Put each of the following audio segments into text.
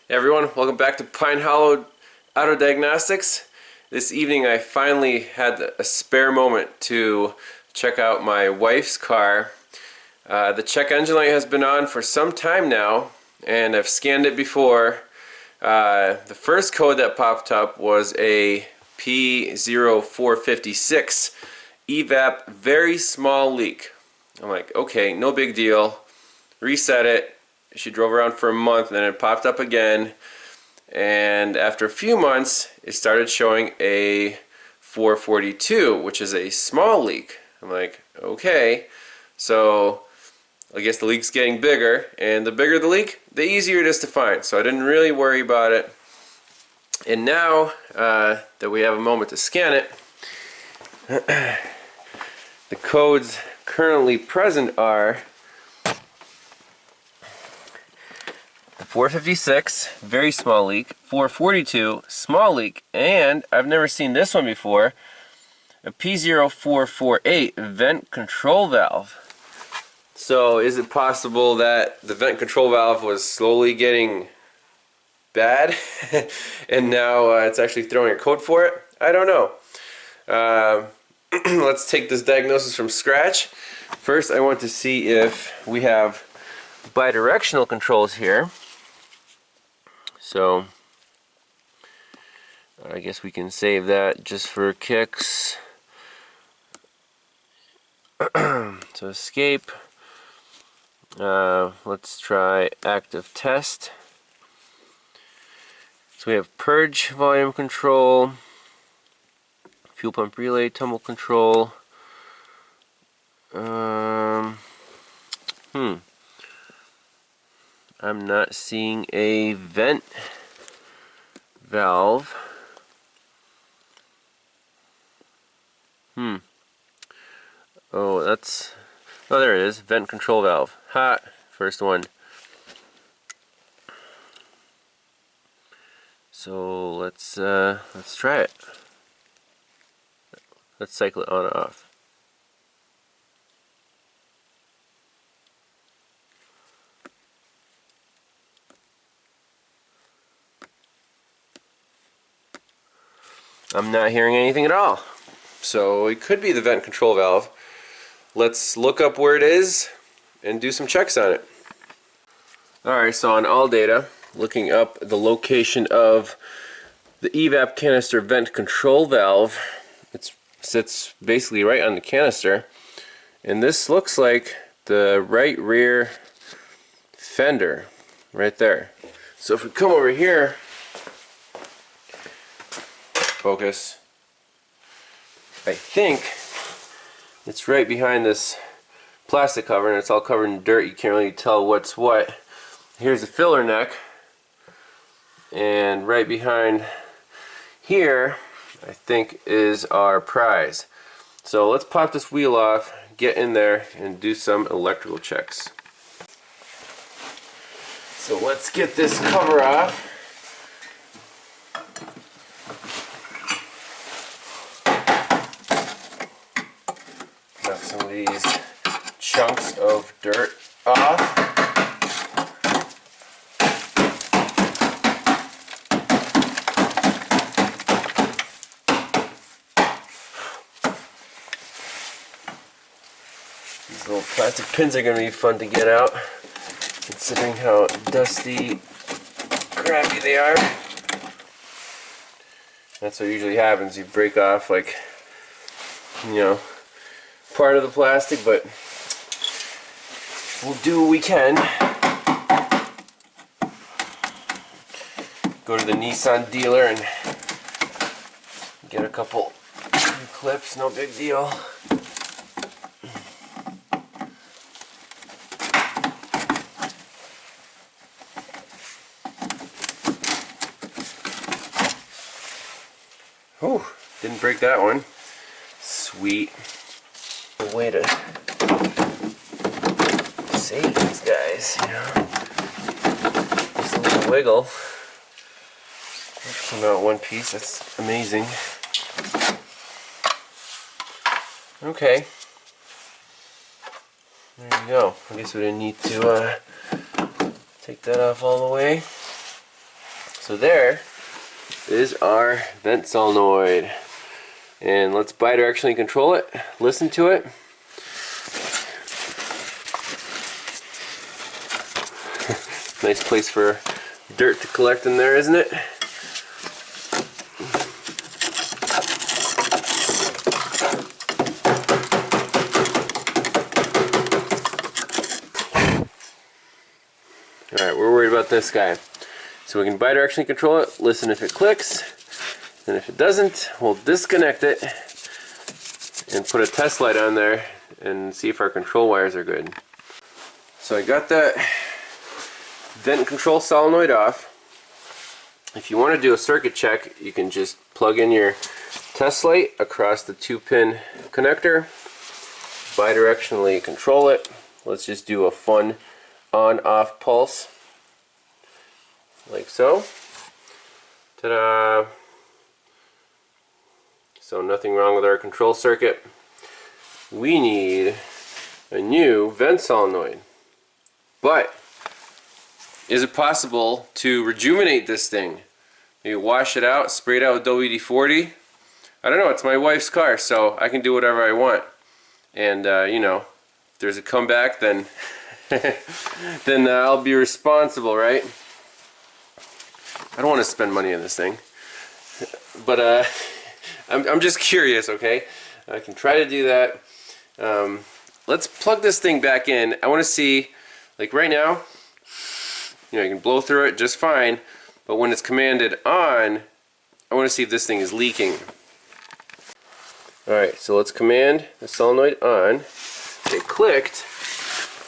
Hey everyone, welcome back to Pine Hollow Auto Diagnostics. This evening I finally had a spare moment to check out my wife's car. The check engine light has been on for some time now, and I've scanned it before. The first code that popped up was a P0456 EVAP very small leak. I'm like, okay, no big deal. Reset it. She drove around for a month and then it popped up again, and after a few months it started showing a 442, which is a small leak. I'm like, okay, so I guess the leak's getting bigger, and the bigger the leak, the easier it is to find, so I didn't really worry about it. And now that we have a moment to scan it, the codes currently present are 456, very small leak, 442, small leak, and I've never seen this one before, a P0448 vent control valve. So is it possible that the vent control valve was slowly getting bad and now it's actually throwing a code for it? I don't know. Let's take this diagnosis from scratch. First I want to see if we have bidirectional controls here. So I guess we can save that just for kicks. So escape. Let's try active test. So we have purge volume control, fuel pump relay tumble control. I'm not seeing a vent valve. Oh, there it is, vent control valve. Hot, first one. So let's try it. Let's cycle it on and off. I'm not hearing anything at all. So it could be the vent control valve. Let's look up where it is and do some checks on it. Alright, so on all data, looking up the location of the EVAP canister vent control valve, it sits basically right on the canister, and this looks like the right rear fender right there. So if we come over here, focus, I think it's right behind this plastic cover, and it's all covered in dirt. You can't really tell what's what. Here's the filler neck, and right behind here I think is our prize. So let's pop this wheel off, get in there, and do some electrical checks. So let's get this cover off. Got some of these chunks of dirt off. These little plastic pins are going to be fun to get out, considering how dusty, crappy they are. That's what usually happens. You break off, like, you know, part of the plastic, but we'll do what we can. Go to the Nissan dealer and get a couple clips, no big deal. Whew, didn't break that one. Sweet. A way to save these guys, you know. Just a little wiggle. That came out one piece, that's amazing. Okay. There you go. I guess we didn't need to take that off all the way. So there is our vent solenoid. And let's bidirectionally control it, listen to it. Nice place for dirt to collect in there, isn't it? Alright, we're worried about this guy. So we can bidirectionally control it, listen if it clicks, and if it doesn't, we'll disconnect it and put a test light on there and see if our control wires are good. So I got that vent control solenoid off. If you want to do a circuit check, you can just plug in your test light across the 2-pin connector, bidirectionally control it. Let's just do a fun on-off pulse, like so. Ta-da! So nothing wrong with our control circuit. We need a new vent solenoid. But is it possible to rejuvenate this thing? Maybe wash it out, spray it out with WD-40? I don't know, it's my wife's car, so I can do whatever I want. And you know, if there's a comeback, then then I'll be responsible, right? I don't want to spend money on this thing. But I'm just curious, okay? I can try to do that. Let's plug this thing back in. I want to see, like right now, you know, you can blow through it just fine, but when it's commanded on, I want to see if this thing is leaking. Alright, so let's command the solenoid on. It clicked,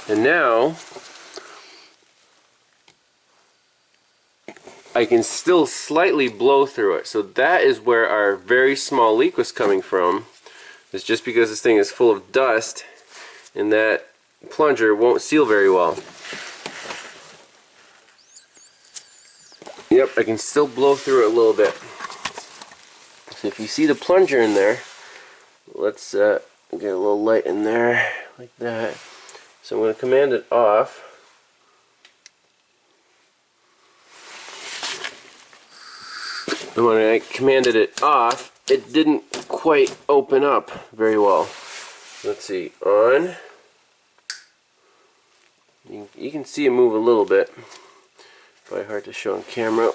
and now I can still slightly blow through it. So that is where our very small leak was coming from. It's just because this thing is full of dust and that plunger won't seal very well. Yep, I can still blow through it a little bit. So if you see the plunger in there, let's get a little light in there like that. So I'm going to command it off. And when I commanded it off, it didn't quite open up very well. Let's see, on. You can see it move a little bit. Probably hard to show on camera.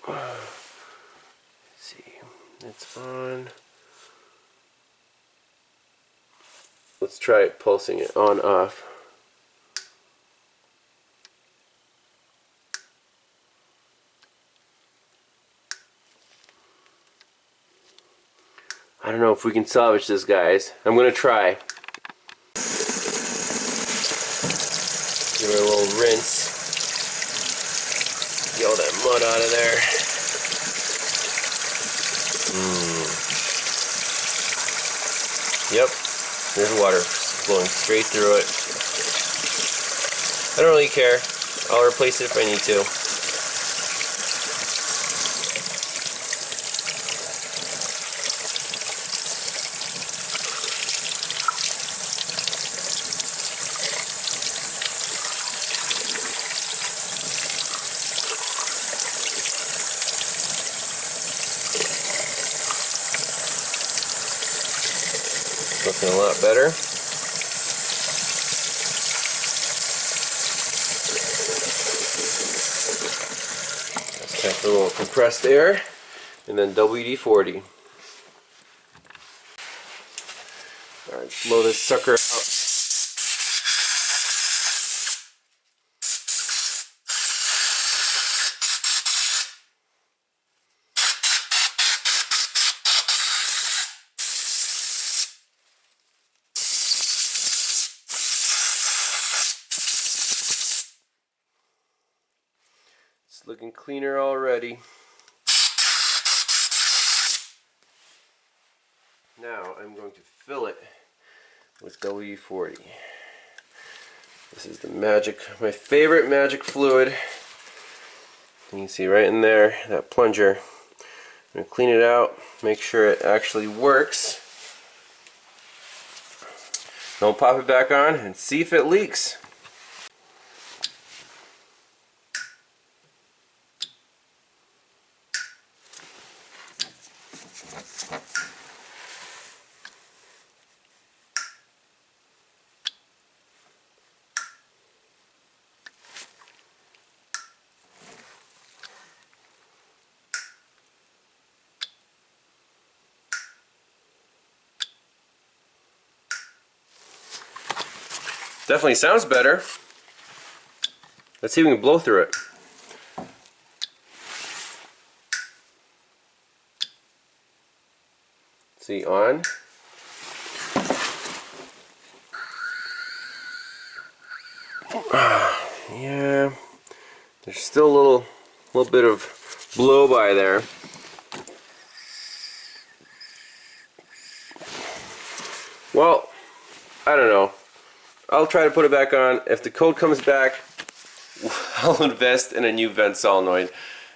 Let's see, it's on. Let's try it pulsing it on off. I don't know if we can salvage this, guys. I'm gonna try. Give it a little rinse. Get all that mud out of there. Yep, there's water flowing straight through it. I don't really care. I'll replace it if I need to. Looking a lot better. Let's check the little compressed air and then WD-40. Alright, blow this sucker out. It's looking cleaner already. Now I'm going to fill it with WD-40. This is the magic, my favorite magic fluid. You can see right in there, that plunger. I'm going to clean it out, make sure it actually works. Then we'll pop it back on and see if it leaks. Definitely sounds better. Let's see if we can blow through it. See, on. Yeah, there's still a little bit of blow by there. Well, I don't know. I'll try to put it back on. If the code comes back, I'll invest in a new vent solenoid.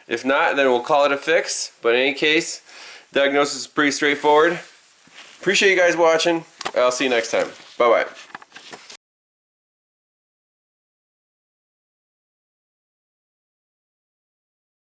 If not, then we'll call it a fix. But in any case, diagnosis is pretty straightforward. Appreciate you guys watching. I'll see you next time. Bye-bye.